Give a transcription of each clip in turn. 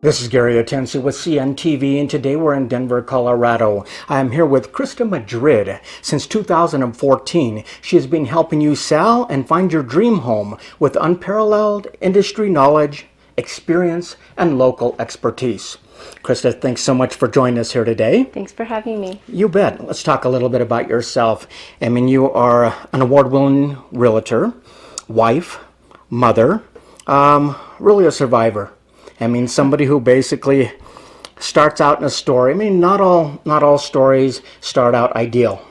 This is Gary Atencio with CNTV, and today we're in Denver, Colorado. I am here with Christa Madrid. Since 2014, she has been helping you sell and find your dream home with unparalleled industry knowledge, experience, and local expertise. Christa, thanks so much for joining us here today. Thanks for having me. You bet. Let's talk a little bit about yourself. I mean, you are an award-winning realtor, wife, mother, really a survivor. I mean, somebody who basically starts out in a story. I mean, not all stories start out ideal.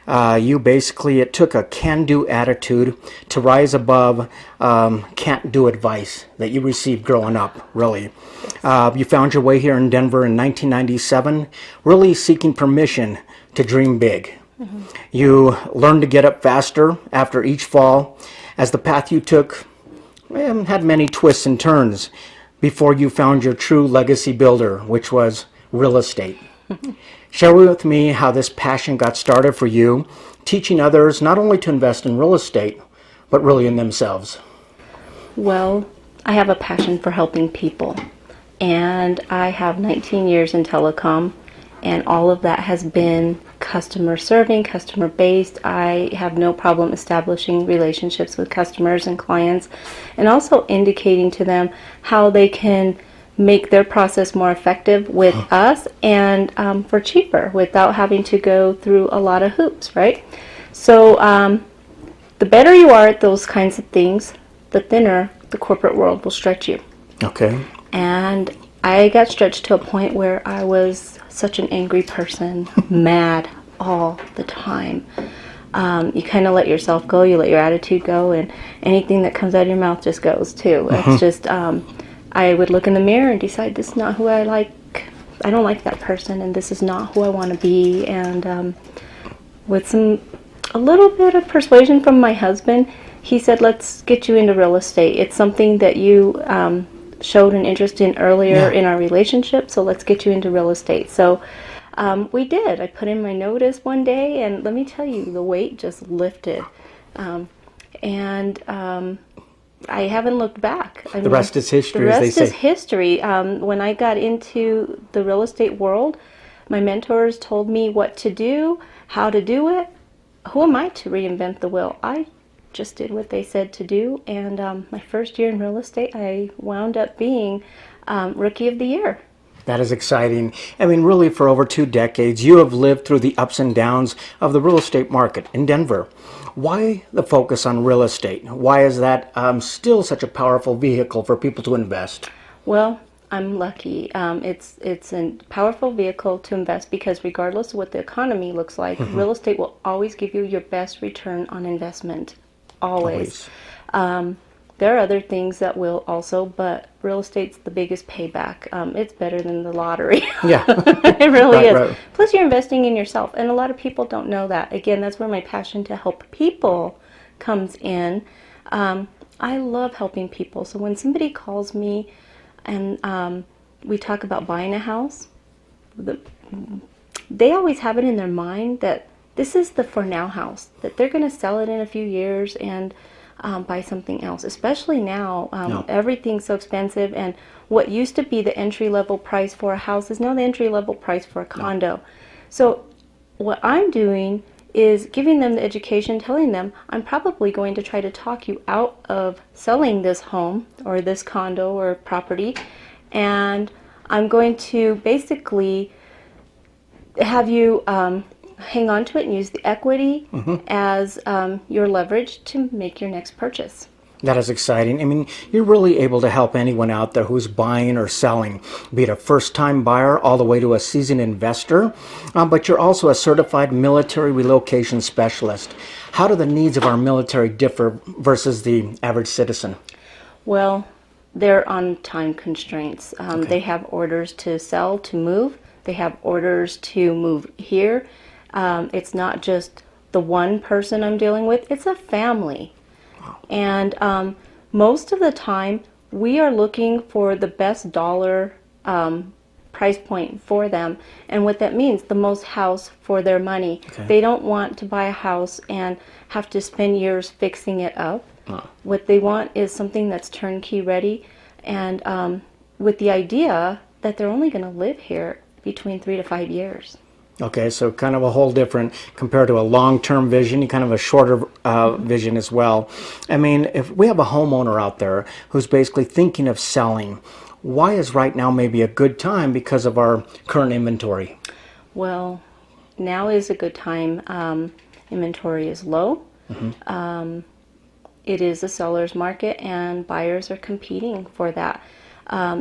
It took a can-do attitude to rise above can't-do advice that you received growing up, really. You found your way here in Denver in 1997, really seeking permission to dream big. Mm-hmm. You learned to get up faster after each fall, as the path you took had many twists and turns before you found your true legacy builder, which was real estate. Share with me how this passion got started for you, teaching others not only to invest in real estate, but really in themselves. Well, I have a passion for helping people, and I have 19 years in telecom, and all of that has been customer serving, customer based. I have no problem establishing relationships with customers and clients, and also indicating to them how they can make their process more effective with us and for cheaper without having to go through a lot of hoops, right? So the better you are at those kinds of things, the thinner the corporate world will stretch you. Okay. And I got stretched to a point where I was such an angry person, mad all the time. You kind of let yourself go, you let your attitude go, and anything that comes out of your mouth just goes too. It's just, I would look in the mirror and decide this is not who I like. I don't like that person, and this is not who I want to be. And with a little bit of persuasion from my husband, he said, let's get you into real estate. It's something that you showed an interest in earlier in our relationship, so let's get you into real estate. So we did. I put in my notice one day, and let me tell you, the weight just lifted. I haven't looked back. The rest is history, the as they rest say. is history. When I got into the real estate world, my mentors told me what to do, how to do it. Who am I to reinvent the wheel? I just did what they said to do, and my first year in real estate, I wound up being Rookie of the Year. That is exciting. I mean, really, for over 2 decades, you have lived through the ups and downs of the real estate market in Denver. Why the focus on real estate? Why is that still such a powerful vehicle for people to invest? Well, I'm lucky. It's a powerful vehicle to invest because regardless of what the economy looks like, real estate will always give you your best return on investment. Always. There are other things that will also, but real estate's the biggest payback. It's better than the lottery. Yeah. It really is. Right. Plus, you're investing in yourself, and a lot of people don't know that. Again, that's where my passion to help people comes in. I love helping people. So when somebody calls me and we talk about buying a house, they always have it in their mind that this is the for now house, that they're going to sell it in a few years and buy something else. Especially now, everything's so expensive, and what used to be the entry-level price for a house is now the entry-level price for a condo. So what I'm doing is giving them the education, telling them I'm probably going to try to talk you out of selling this home or this condo or property, and I'm going to basically have you hang on to it and use the equity as your leverage to make your next purchase. That is exciting. I mean, you're really able to help anyone out there who's buying or selling, be it a first-time buyer all the way to a seasoned investor, but you're also a certified military relocation specialist. How do the needs of our military differ versus the average citizen? Well, they're on time constraints. They have orders to sell, to move. They have orders to move here. It's not just the one person I'm dealing with, it's a family. And most of the time, we are looking for the best dollar price point for them. And what that means, the most house for their money. Okay. They don't want to buy a house and have to spend years fixing it up. What they want is something that's turnkey ready. And with the idea that they're only going to live here between 3 to 5 years. Okay, so kind of a whole different compared to a long-term vision, kind of a shorter vision as well. I mean, if we have a homeowner out there who's basically thinking of selling, why is right now maybe a good time because of our current inventory? Well, now is a good time. Inventory is low. It is a seller's market, and buyers are competing for that.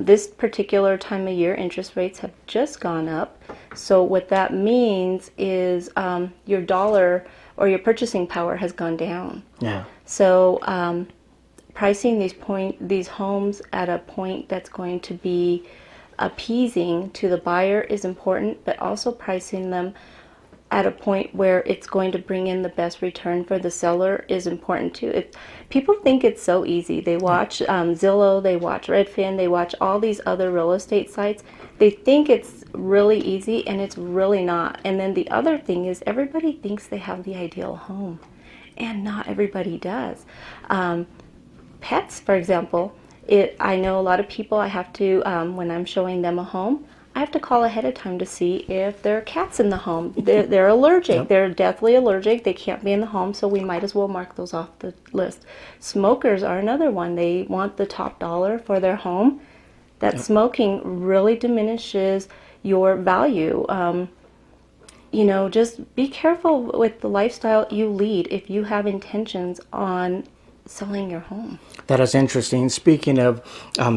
This particular time of year, interest rates have just gone up. So what that means is your dollar or your purchasing power has gone down. Yeah. So pricing these homes at a point that's going to be appeasing to the buyer is important, but also pricing them at a point where it's going to bring in the best return for the seller is important too. People think it's so easy. They watch Zillow, they watch Redfin, they watch all these other real estate sites. They think it's really easy, and it's really not. And then the other thing is everybody thinks they have the ideal home, and not everybody does. Pets, for example, I know a lot of people, I have to, when I'm showing them a home, I have to call ahead of time to see if there are cats in the home. They're allergic. Yep. They're deathly allergic. They can't be in the home, so we might as well mark those off the list. Smokers are another one. They want the top dollar for their home. That smoking really diminishes your value. Just be careful with the lifestyle you lead if you have intentions on selling your home. That is interesting. Speaking of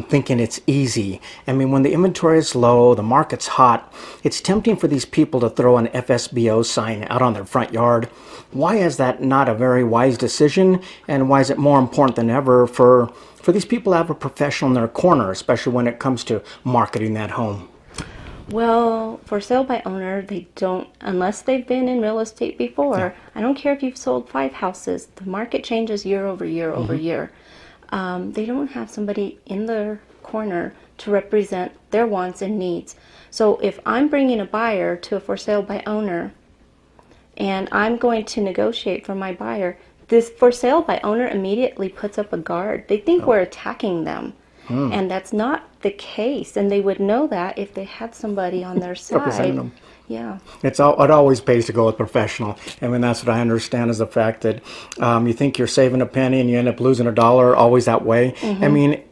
thinking it's easy, I mean, when the inventory is low, the market's hot, it's tempting for these people to throw an FSBO sign out on their front yard. Why is that not a very wise decision? And why is it more important than ever for these people to have a professional in their corner, especially when it comes to marketing that home? Well, for sale by owner, they don't, unless they've been in real estate before. Yeah. I don't care if you've sold 5 houses. The market changes year over year over year. They don't have somebody in their corner to represent their wants and needs. So if I'm bringing a buyer to a for sale by owner and I'm going to negotiate for my buyer, this for sale by owner immediately puts up a guard. They think we're attacking them. And that's not the case. And they would know that if they had somebody on their Representing side. them. Yeah. It always pays to go with professional. I mean, that's what I understand is the fact that you think you're saving a penny and you end up losing $1, always that way. I mean,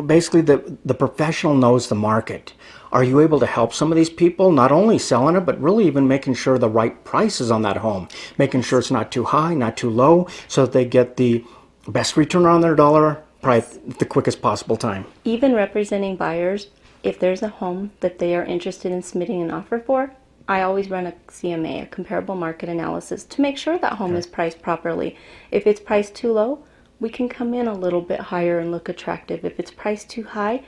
basically the professional knows the market. Are you able to help some of these people, not only selling it, but really even making sure the right price is on that home, making sure it's not too high, not too low, so that they get the best return on their dollar, probably the quickest possible time? Even representing buyers, if there's a home that they are interested in submitting an offer for, I always run a CMA, a comparable market analysis, to make sure that home is priced properly. If it's priced too low, we can come in a little bit higher and look attractive. If it's priced too high,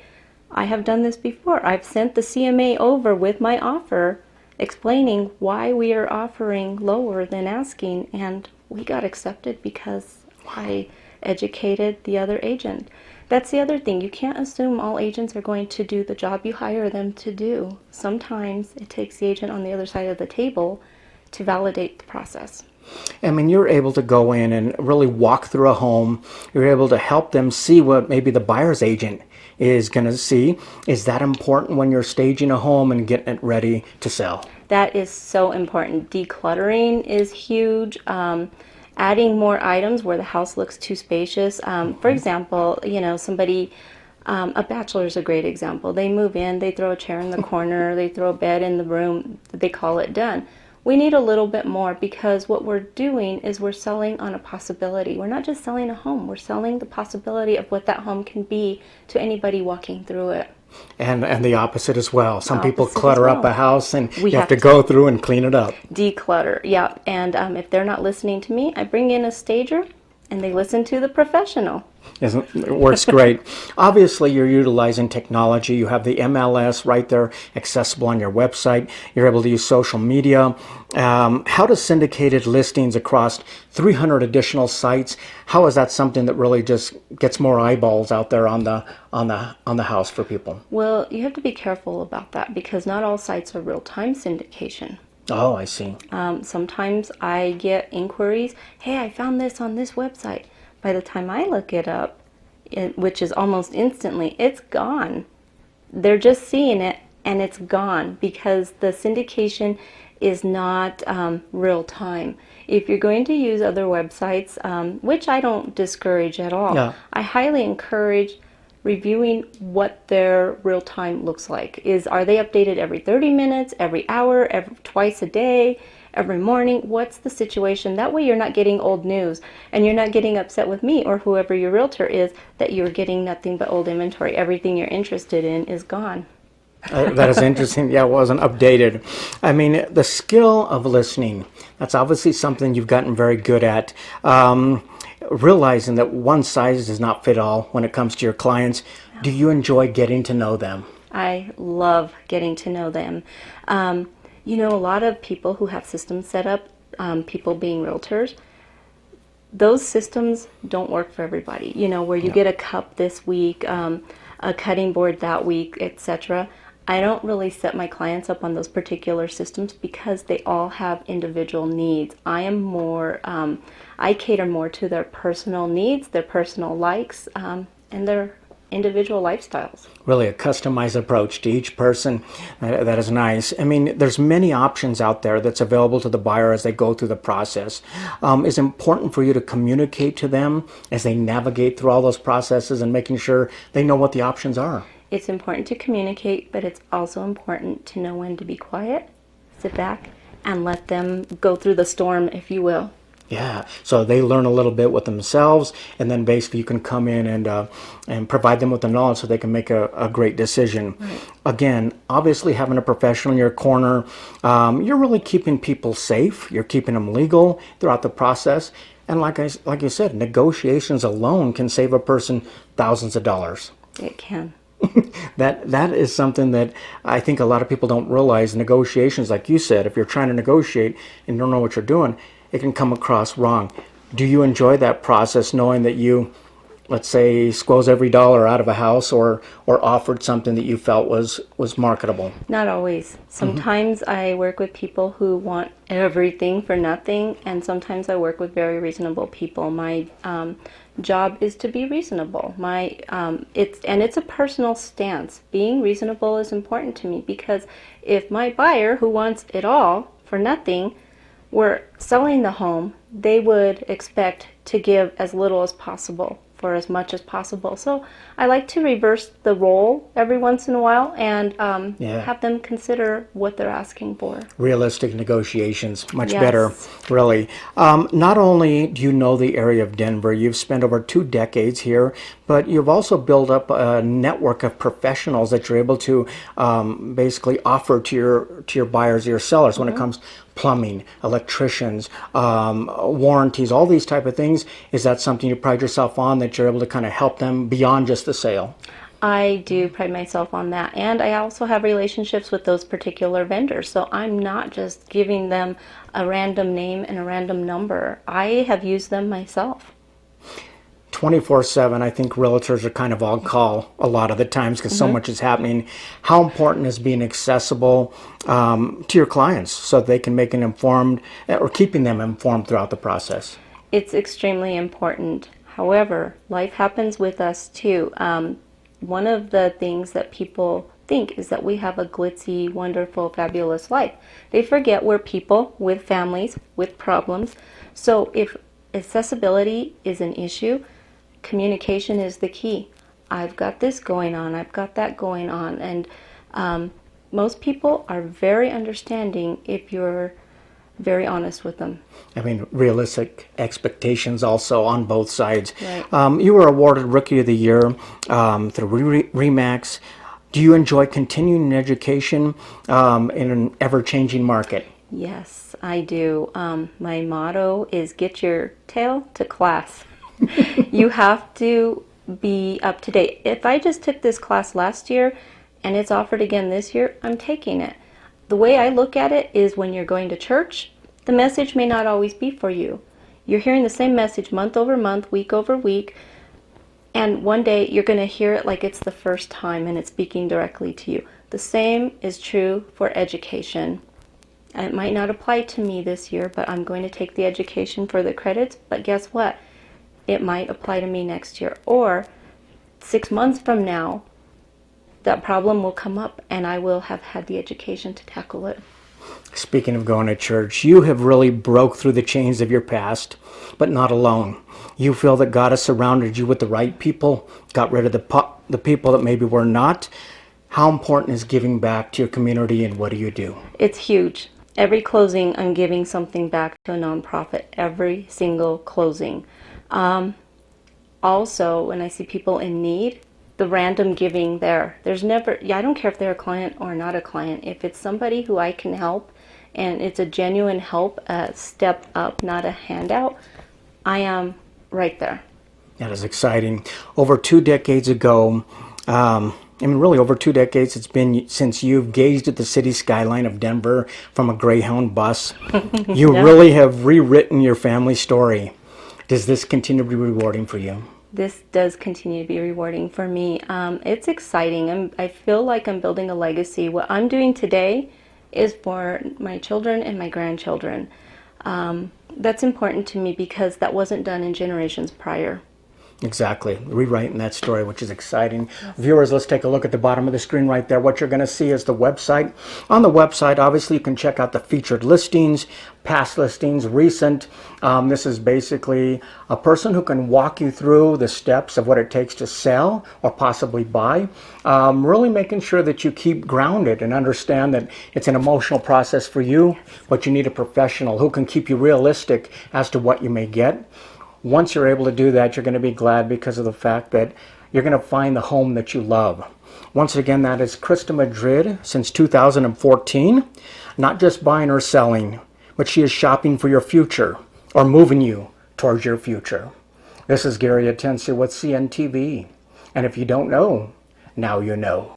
I have done this before. I've sent the CMA over with my offer explaining why we are offering lower than asking, and we got accepted because I educated the other agent. That's the other thing. You can't assume all agents are going to do the job you hire them to do. Sometimes it takes the agent on the other side of the table to validate the process. I mean, you're able to go in and really walk through a home. You're able to help them see what maybe the buyer's agent is going to see. Is that important when you're staging a home and getting it ready to sell? That is so important. Decluttering is huge. Adding more items where the house looks too spacious. For example, somebody, a bachelor is a great example. They move in, they throw a chair in the corner, they throw a bed in the room, they call it done. We need a little bit more, because what we're doing is we're selling on a possibility. We're not just selling a home, we're selling the possibility of what that home can be to anybody walking through it. And the opposite as well. Some people Opposite as clutter up well. a house and We you have have to to go through and clean it up. Declutter, yeah. And if they're not listening to me, I bring in a stager and they listen to the professional. It works great. Obviously, you're utilizing technology. You have the MLS right there accessible on your website. You're able to use social media. How does syndicated listings across 300 additional sites, how is that something that really just gets more eyeballs out there on the house for people? Well, you have to be careful about that, because not all sites are real-time syndication. Oh, I see. Sometimes I get inquiries, hey, I found this on this website. By the time I look it up, which is almost instantly, it's gone. they're just seeing it and it's gone because the syndication is not real time. If you're going to use other websites, which I don't discourage at all, Yeah. I highly encourage reviewing what their real time looks like. Are they updated every 30 minutes, every hour, twice a day, every morning? What's the situation? That way you're not getting old news and you're not getting upset with me or whoever your realtor is that you're getting nothing but old inventory. Everything you're interested in is gone. That is interesting. Yeah, it wasn't updated. I mean, the skill of listening, that's obviously something you've gotten very good at. Realizing that one size does not fit all when it comes to your clients. Do you enjoy getting to know them? I love getting to know them. A lot of people who have systems set up, people being realtors, those systems don't work for everybody. Where you get a cup this week, a cutting board that week, etc. I don't really set my clients up on those particular systems because they all have individual needs. I cater more to their personal needs, their personal likes, and their individual lifestyles. Really a customized approach to each person. That is nice. I mean, there's many options out there that's available to the buyer as they go through the process. It's important for you to communicate to them as they navigate through all those processes and making sure they know what the options are. It's important to communicate, but it's also important to know when to be quiet, sit back, and let them go through the storm, if you will. Yeah, so they learn a little bit with themselves, and then basically you can come in and provide them with the knowledge so they can make a great decision. Right. Again, obviously having a professional in your corner, you're really keeping people safe. You're keeping them legal throughout the process, and like you said, negotiations alone can save a person thousands of dollars. It can. That is something that I think a lot of people don't realize. Negotiations, like you said, if you're trying to negotiate and you don't know what you're doing, it can come across wrong. Do you enjoy that process, knowing that you, let's say, squeeze every dollar out of a house or offered something that you felt was marketable? Not always. Sometimes I work with people who want everything for nothing, and sometimes I work with very reasonable people. My job is to be reasonable. It's a personal stance. Being reasonable is important to me because if my buyer who wants it all for nothing were selling the home, they would expect to give as little as possible for as much as possible. So I like to reverse the role every once in a while and have them consider what they're asking for. Realistic negotiations, much Yes. better, really. Not only do you know the area of Denver, you've spent over 2 decades here, but you've also built up a network of professionals that you're able to basically offer to your buyers, your sellers, when it comes plumbing, electricians, warranties, all these type of things. Is that something you pride yourself on, that you're able to kind of help them beyond just the sale? I do pride myself on that. And I also have relationships with those particular vendors. So I'm not just giving them a random name and a random number. I have used them myself. 24/7, I think realtors are kind of on call a lot of the times because so much is happening. How important is being accessible to your clients so they can make an informed, or keeping them informed throughout the process? It's extremely important. However, life happens with us too. One of the things that people think is that we have a glitzy, wonderful, fabulous life. They forget we're people with families, with problems. So if accessibility is an issue, communication is the key. I've got this going on, I've got that going on. And most people are very understanding if you're very honest with them. I mean, realistic expectations also on both sides. Right. You were awarded Rookie of the Year through RE/MAX. Do you enjoy continuing education in an ever-changing market? Yes, I do. My motto is get your tail to class. You have to be up to date. If I just took this class last year and it's offered again this year, I'm taking it. The way I look at it is when you're going to church, the message may not always be for you. You're hearing the same message month over month, week over week, and one day you're going to hear it like it's the first time and it's speaking directly to you. The same is true for education. It might not apply to me this year, but I'm going to take the education for the credits. But guess what? It might apply to me next year. Or 6 months from now, that problem will come up, and I will have had the education to tackle it. Speaking of going to church, you have really broke through the chains of your past, but not alone. You feel that God has surrounded you with the right people, got rid of the people that maybe were not. How important is giving back to your community, and what do you do? It's huge. Every closing, I'm giving something back to a nonprofit. Every single closing. Also, when I see people in need, the random giving there's never, I don't care if they're a client or not a client. If it's somebody who I can help and it's a genuine help, a step up, not a handout, I am right there. That is exciting. Over 2 decades ago, really over 2 decades it's been since you've gazed at the city skyline of Denver from a Greyhound bus. You Yeah. really have rewritten your family story. Does this continue to be rewarding for you? This does continue to be rewarding for me. It's exciting. I feel like I'm building a legacy. What I'm doing today is for my children and my grandchildren. That's important to me because that wasn't done in generations prior. Exactly. Rewriting that story, which is exciting. Viewers, let's take a look at the bottom of the screen right there. What you're going to see is the website. On the website, obviously, you can check out the featured listings, past listings, recent. This is basically a person who can walk you through the steps of what it takes to sell or possibly buy. Really making sure that you keep grounded and understand that it's an emotional process for you, but you need a professional who can keep you realistic as to what you may get. Once you're able to do that, you're going to be glad because of the fact that you're going to find the home that you love. Once again, that is Christa Madrid since 2014. Not just buying or selling, but she is shopping for your future or moving you towards your future. This is Gary Atencio with CNTV. And if you don't know, now you know.